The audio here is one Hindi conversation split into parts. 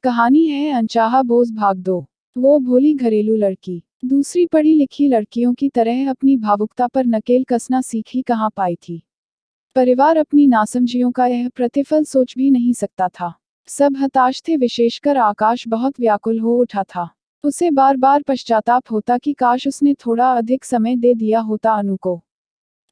कहानी है अनचाहा बोझ भाग दो। वो भोली घरेलू लड़की दूसरी पढ़ी लिखी लड़कियों की तरह अपनी भावुकता पर नकेल कसना सीखी कहाँ पाई थी। परिवार अपनी नासमझियों का यह प्रतिफल सोच भी नहीं सकता था। सब हताश थे, विशेषकर आकाश बहुत व्याकुल हो उठा था। उसे बार बार पश्चाताप होता कि काश उसने थोड़ा अधिक समय दे दिया होता अनु को,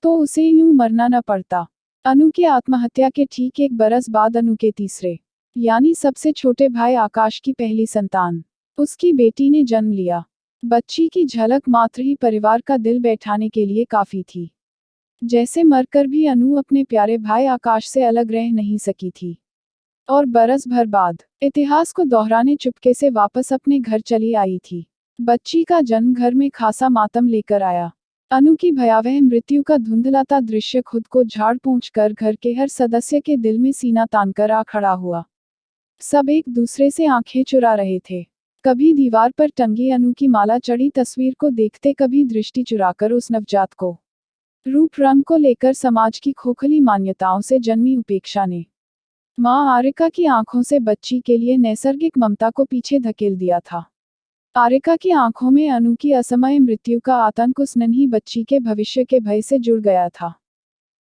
तो उसे यूं मरना न पड़ता। अनु की आत्महत्या के ठीक 1 बरस बाद अनु के तीसरे यानी सबसे छोटे भाई आकाश की पहली संतान उसकी बेटी ने जन्म लिया। बच्ची की झलक मात्र ही परिवार का दिल बैठाने के लिए काफी थी। जैसे मरकर भी अनु अपने प्यारे भाई आकाश से अलग रह नहीं सकी थी। और बरस भर बाद इतिहास को दोहराने चुपके से वापस अपने घर चली आई थी। बच्ची का जन्म घर में खासा मातम लेकर आया। अनु की भयावह मृत्यु का धुंधलाता दृश्य खुद को झाड़ पोंछ कर घर के हर सदस्य के दिल में सीना तानकर आ खड़ा हुआ। सब एक दूसरे से आंखें चुरा रहे थे। कभी दीवार पर टंगी अनु की माला चढ़ी तस्वीर को देखते, कभी दृष्टि चुराकर उस नवजात को। रूप रंग को लेकर समाज की खोखली मान्यताओं से जन्मी उपेक्षा ने मां आरिका की आंखों से बच्ची के लिए नैसर्गिक ममता को पीछे धकेल दिया था। आरिका की आंखों में अनु की असमय मृत्यु का आतंक उस नन्ही बच्ची के भविष्य के भय से जुड़ गया था,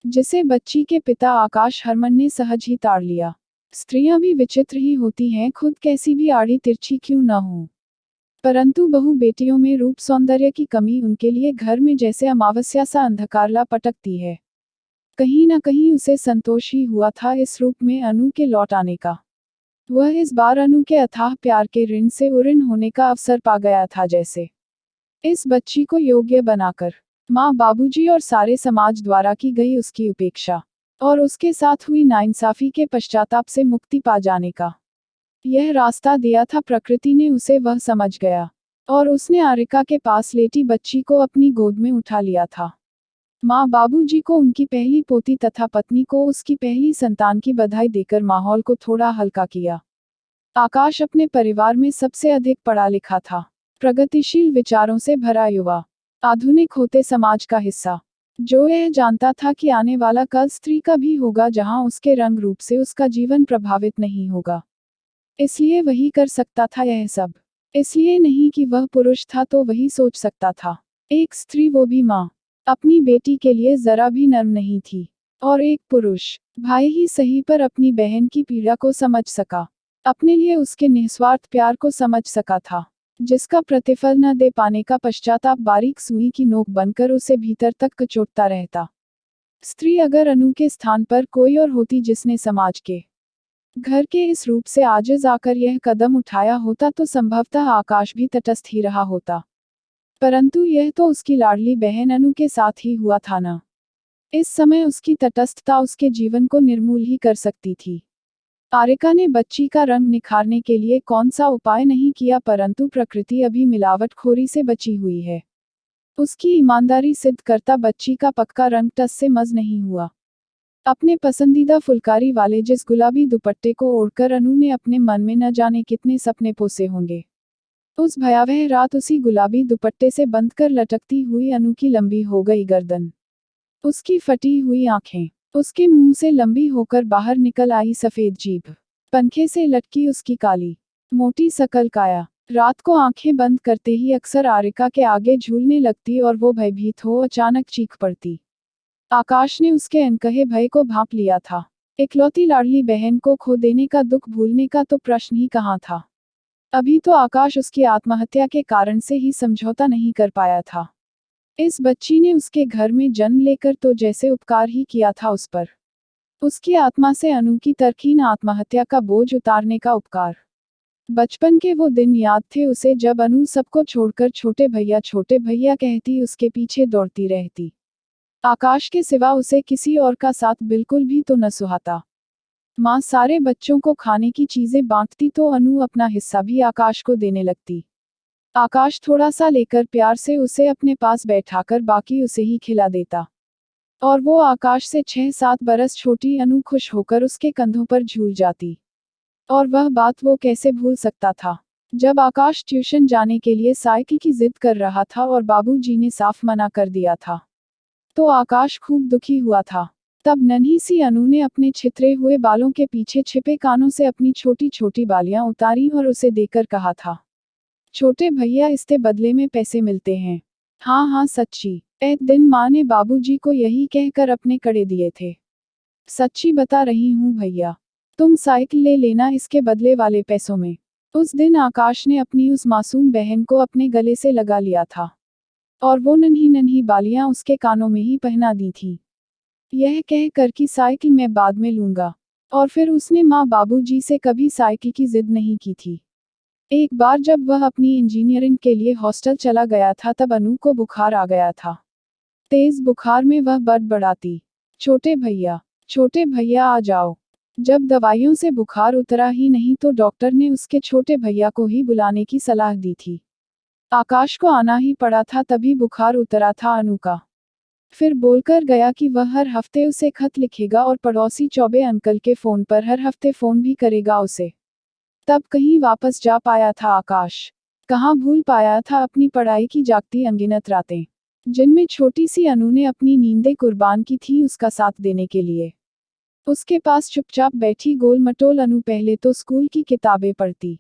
जिसे बच्ची के पिता आकाश हरमन ने सहज ही ताड़ लिया। स्त्रियां भी विचित्र ही होती हैं, खुद कैसी भी आड़ी तिरछी क्यों न हो, परंतु बहु बेटियों में रूप सौंदर्य की कमी उनके लिए घर में जैसे अमावस्या सा अंधकार ला पटकती है। कहीं न कहीं उसे संतोष ही हुआ था इस रूप में अनु के लौट आने का। वह इस बार अनु के अथाह प्यार के ऋण से उऋण होने का अवसर पा गया था, जैसे इस बच्ची को योग्य बनाकर माँ बाबूजी और सारे समाज द्वारा की गई उसकी उपेक्षा और उसके साथ हुई नाइंसाफी के पश्चाताप से मुक्ति पा जाने का यह रास्ता दिया था प्रकृति ने उसे। वह समझ गया और उसने आरिका के पास लेटी बच्ची को अपनी गोद में उठा लिया था। माँ बाबूजी को उनकी पहली पोती तथा पत्नी को उसकी पहली संतान की बधाई देकर माहौल को थोड़ा हल्का किया। आकाश अपने परिवार में सबसे अधिक पढ़ा लिखा था, प्रगतिशील विचारों से भरा युवा, आधुनिक होते समाज का हिस्सा, जो यह जानता था कि आने वाला कल स्त्री का भी होगा, जहां उसके रंग रूप से उसका जीवन प्रभावित नहीं होगा। इसलिए वही कर सकता था यह सब। इसलिए नहीं कि वह पुरुष था तो वही सोच सकता था। एक स्त्री, वो भी माँ, अपनी बेटी के लिए जरा भी नर्म नहीं थी। और एक पुरुष, भाई ही सही पर अपनी बहन की पीड़ा को समझ सका, अपने लिए उसके निस्वार्थ प्यार को समझ सका था, जिसका प्रतिफल न दे पाने का पश्चाताप बारीक सुई की नोक बनकर उसे भीतर तक कचोटता रहता। स्त्री अगर अनु के स्थान पर कोई और होती, जिसने समाज के घर के इस रूप से आजिज आकर यह कदम उठाया होता, तो संभवतः आकाश भी तटस्थ ही रहा होता। परंतु यह तो उसकी लाडली बहन अनु के साथ ही हुआ था न। इस समय उसकी तटस्थता उसके जीवन को निर्मूल ही कर सकती थी। आरिका ने बच्ची का रंग निखारने के लिए कौन सा उपाय नहीं किया, परंतु प्रकृति अभी मिलावटखोरी से बची हुई है। उसकी ईमानदारी सिद्ध करता बच्ची का पक्का रंग टस से मज नहीं हुआ। अपने पसंदीदा फुलकारी वाले जिस गुलाबी दुपट्टे को ओढ़कर अनु ने अपने मन में न जाने कितने सपने पोसे होंगे, उस भयावह रात उसी गुलाबी दुपट्टे से बंधकर लटकती हुई अनु की लंबी हो गई गर्दन, उसकी फटी हुई आंखें, उसके मुंह से लंबी होकर बाहर निकल आई सफेद जीभ, पंखे से लटकी उसकी काली मोटी सकल काया, रात को आंखें बंद करते ही अक्सर आरिका के आगे झूलने लगती और वो भयभीत हो अचानक चीख पड़ती। आकाश ने उसके अनकहे भय को भांप लिया था। इकलौती लाडली बहन को खो देने का दुख भूलने का तो प्रश्न ही कहाँ था। अभी तो आकाश उसकी आत्महत्या के कारण से ही समझौता नहीं कर पाया था। इस बच्ची ने उसके घर में जन्म लेकर तो जैसे उपकार ही किया था उस पर। उसकी आत्मा से अनु की तरकीन आत्महत्या का बोझ उतारने का उपकार। बचपन के वो दिन याद थे उसे, जब अनु सबको छोड़कर छोटे भैया कहती उसके पीछे दौड़ती रहती। आकाश के सिवा उसे किसी और का साथ बिल्कुल भी तो न सुहाता। माँ सारे बच्चों को खाने की चीजें बांटती तो अनु अपना हिस्सा भी आकाश को देने लगती। आकाश थोड़ा सा लेकर प्यार से उसे अपने पास बैठाकर बाकी उसे ही खिला देता। और वो आकाश से 6-7 बरस छोटी अनु खुश होकर उसके कंधों पर झूल जाती। और वह बात वो कैसे भूल सकता था, जब आकाश ट्यूशन जाने के लिए साइकिल की जिद कर रहा था और बाबूजी ने साफ मना कर दिया था। तो आकाश खूब दुखी हुआ था। तब नन्ही सी अनु ने अपने छितरे हुए बालों के पीछे छिपे कानों से अपनी छोटी छोटी बालियां उतारी और उसे देकर कहा था, छोटे भैया इसके बदले में पैसे मिलते हैं। हाँ हाँ सच्ची। एक दिन माँ ने बाबूजी को यही कहकर अपने कड़े दिए थे। सच्ची बता रही हूँ भैया, तुम साइकिल ले लेना इसके बदले वाले पैसों में। उस दिन आकाश ने अपनी उस मासूम बहन को अपने गले से लगा लिया था और वो नन्ही नन्ही बालियां उसके कानों में ही पहना दी थी, यह कह कर कि साइकिल मैं बाद में लूंगा। और फिर उसने माँ बाबूजी से कभी साइकिल की जिद नहीं की थी। एक बार जब वह अपनी इंजीनियरिंग के लिए हॉस्टल चला गया था तब अनु को बुखार आ गया था। तेज बुखार में वह बड़बड़ाती, छोटे भैया आ जाओ। जब दवाइयों से बुखार उतरा ही नहीं तो डॉक्टर ने उसके छोटे भैया को ही बुलाने की सलाह दी थी। आकाश को आना ही पड़ा था तभी बुखार उतरा था अनु का। फिर बोलकर गया कि वह हर हफ्ते उसे खत लिखेगा और पड़ोसी चौबे अंकल के फोन पर हर हफ्ते फोन भी करेगा उसे। तब कहीं वापस जा पाया था आकाश। कहाँ भूल पाया था अपनी पढ़ाई की जागती अनगिनत रातें, जिनमें छोटी सी अनु ने अपनी नींदें कुर्बान की थी उसका साथ देने के लिए। उसके पास चुपचाप बैठी गोल मटोल अनु पहले तो स्कूल की किताबें पढ़ती,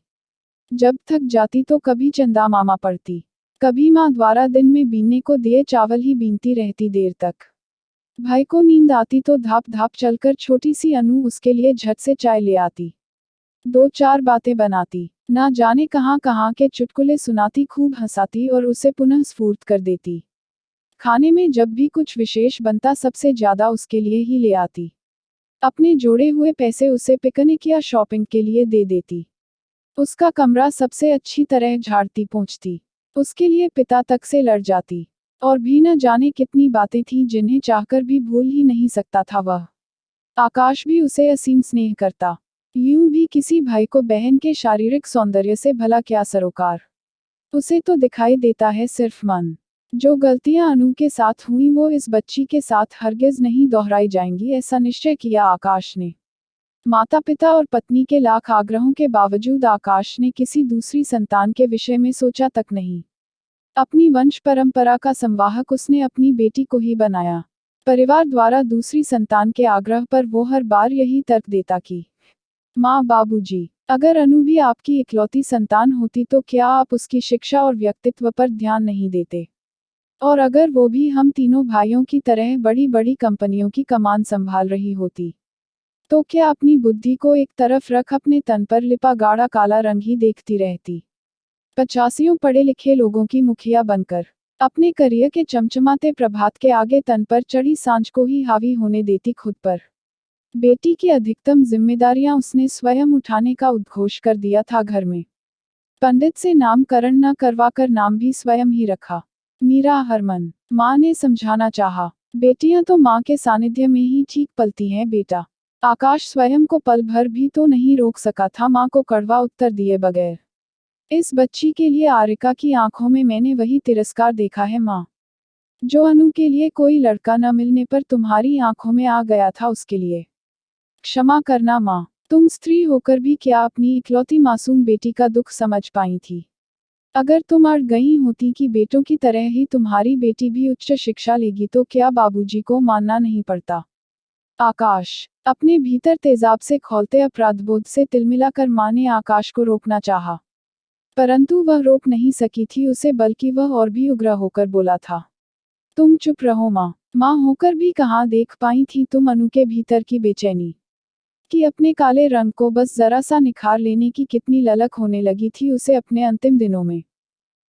जब थक जाती तो कभी चंदा मामा पढ़ती, कभी माँ द्वारा दिन में बीनने को दिए चावल ही बीनती रहती देर तक। भाई को नींद आती तो धाप धाप चलकर छोटी सी अनु उसके लिए झट से चाय ले आती, दो चार बातें बनाती, ना जाने कहाँ कहाँ के चुटकुले सुनाती, खूब हंसाती और उसे पुनः स्फूर्त कर देती। खाने में जब भी कुछ विशेष बनता सबसे ज्यादा उसके लिए ही ले आती। अपने जोड़े हुए पैसे उसे पिकनिक या शॉपिंग के लिए दे देती। उसका कमरा सबसे अच्छी तरह झाड़ती पोंछती, उसके लिए पिता तक से लड़ जाती। और भी न जाने कितनी बातें थीं जिन्हें चाहकर भी भूल ही नहीं सकता था वह। आकाश भी उसे असीम स्नेह करता। यूं भी किसी भाई को बहन के शारीरिक सौंदर्य से भला क्या सरोकार। उसे तो दिखाई देता है सिर्फ मन। जो गलतियां अनु के साथ हुई वो इस बच्ची के साथ हरगिज नहीं दोहराई जाएंगी, ऐसा निश्चय किया आकाश ने। माता पिता और पत्नी के लाख आग्रहों के बावजूद आकाश ने किसी दूसरी संतान के विषय में सोचा तक नहीं। अपनी वंश परंपरा का संवाहक उसने अपनी बेटी को ही बनाया। परिवार द्वारा दूसरी संतान के आग्रह पर वो हर बार यही तर्क देता कि माँ बाबूजी, अगर अनु भी आपकी इकलौती संतान होती तो क्या आप उसकी शिक्षा और व्यक्तित्व पर ध्यान नहीं देते? और अगर वो भी हम तीनों भाइयों की तरह बड़ी बड़ी कंपनियों की कमान संभाल रही होती तो क्या अपनी बुद्धि को एक तरफ रख अपने तन पर लिपा गाढ़ा काला रंग ही देखती रहती? 85 पढ़े लिखे लोगों की मुखिया बनकर अपने करियर के चमचमाते प्रभात के आगे तन पर चढ़ी सांझ को ही हावी होने देती खुद पर। बेटी की अधिकतम जिम्मेदारियां उसने स्वयं उठाने का उद्घोष कर दिया था घर में। पंडित से नामकरण न करवाकर नाम भी स्वयं ही रखा, मीरा हरमन। माँ ने समझाना चाहा, बेटियां तो माँ के सानिध्य में ही ठीक पलती हैं बेटा। आकाश स्वयं को पल भर भी तो नहीं रोक सका था माँ को कड़वा उत्तर दिए बगैर। इस बच्ची के लिए आरिका की आंखों में मैंने वही तिरस्कार देखा है माँ, जो अनु के लिए कोई लड़का न मिलने पर तुम्हारी आंखों में आ गया था उसके लिए। क्षमा करना माँ, तुम स्त्री होकर भी क्या अपनी इकलौती मासूम बेटी का दुख समझ पाई थी? अगर तुम अड़ गई होती कि बेटों की तरह ही तुम्हारी बेटी भी उच्च शिक्षा लेगी तो क्या बाबूजी को मानना नहीं पड़ता? आकाश, अपने भीतर तेजाब से खौलते अपराधबोध से तिलमिलाकर माँ ने आकाश को रोकना चाहा, परंतु वह रोक नहीं सकी थी उसे, बल्कि वह और भी उग्र होकर बोला था, तुम चुप रहो माँ। माँ होकर भी कहाँ देख पाई थी तुम अनु के भीतर की बेचैनी, कि अपने काले रंग को बस जरा सा निखार लेने की कितनी ललक होने लगी थी उसे अपने अंतिम दिनों में।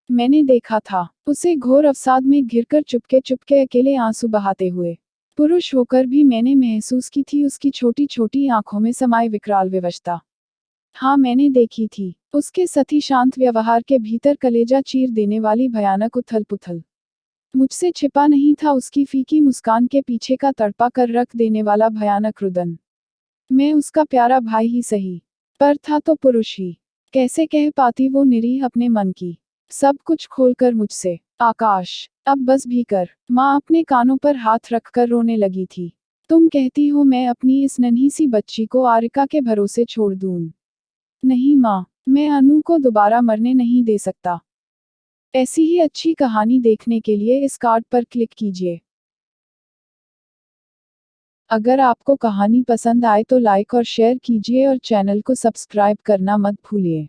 मैंने देखा था उसे घोर अवसाद में घिरकर चुपके चुपके अकेले आंसू बहाते हुए। पुरुष होकर भी मैंने महसूस की थी उसकी छोटी छोटी आंखों में समाये विकराल विवशता। हाँ मैंने देखी थी उसके सती शांत व्यवहार के भीतर कलेजा चीर देने वाली भयानक उथल पुथल। मुझसे छिपा नहीं था उसकी फीकी मुस्कान के पीछे का तड़पा कर रख देने वाला भयानक रुदन। मैं उसका प्यारा भाई ही सही, पर था तो पुरुष ही। कैसे कह पाती वो निरीह अपने मन की सब कुछ खोलकर मुझसे? आकाश, अब बस भी कर। माँ अपने कानों पर हाथ रखकर रोने लगी थी। तुम कहती हो मैं अपनी इस नन्ही सी बच्ची को आरिका के भरोसे छोड़ दूं? नहीं माँ, मैं अनु को दोबारा मरने नहीं दे सकता। ऐसी ही अच्छी कहानी देखने के लिए इस कार्ड पर क्लिक कीजिए। अगर आपको कहानी पसंद आए तो लाइक और शेयर कीजिए और चैनल को सब्सक्राइब करना मत भूलिए।